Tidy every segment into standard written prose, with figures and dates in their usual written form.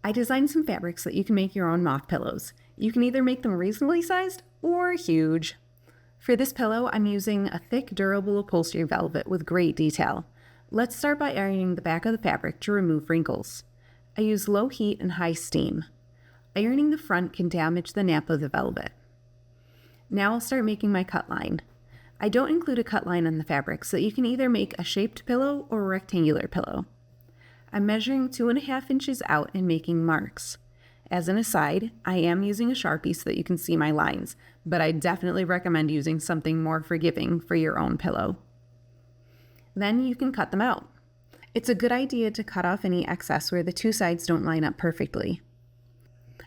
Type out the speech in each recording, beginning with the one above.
I designed some fabrics so that you can make your own moth pillows. You can either make them reasonably sized or huge. For this pillow, I'm using a thick, durable upholstery velvet with great detail. Let's start by ironing the back of the fabric to remove wrinkles. I use low heat and high steam. Ironing the front can damage the nap of the velvet. Now I'll start making my cut line. I don't include a cut line on the fabric, so you can either make a shaped pillow or a rectangular pillow. I'm measuring 2.5 inches out and making marks. As an aside, I am using a Sharpie so that you can see my lines, but I definitely recommend using something more forgiving for your own pillow. Then you can cut them out. It's a good idea to cut off any excess where the two sides don't line up perfectly.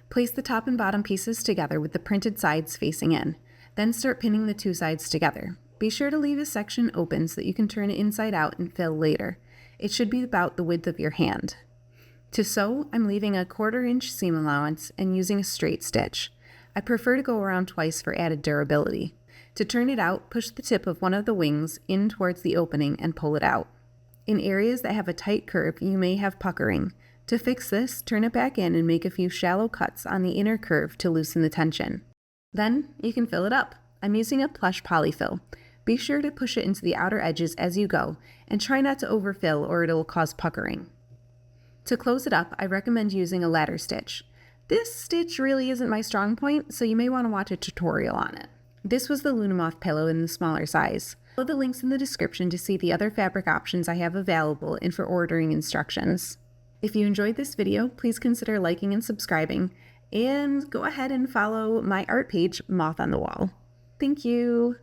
Place the top and bottom pieces together with the printed sides facing in. Then start pinning the two sides together. Be sure to leave a section open so that you can turn it inside out and fill later. It should be about the width of your hand. To sew, I'm leaving a 1/4 inch seam allowance and using a straight stitch. I prefer to go around twice for added durability. To turn it out, push the tip of one of the wings in towards the opening and pull it out. In areas that have a tight curve, you may have puckering. To fix this, turn it back in and make a few shallow cuts on the inner curve to loosen the tension. Then you can fill it up. I'm using a plush polyfill. Be sure to push it into the outer edges as you go, and try not to overfill or it'll cause puckering. To close it up, I recommend using a ladder stitch. This stitch really isn't my strong point, so you may want to watch a tutorial on it. This was the Luna Moth pillow in the smaller size. Follow the links in the description to see the other fabric options I have available and for ordering instructions. If you enjoyed this video, please consider liking and subscribing, and go ahead and follow my art page, Moth on the Wall. Thank you!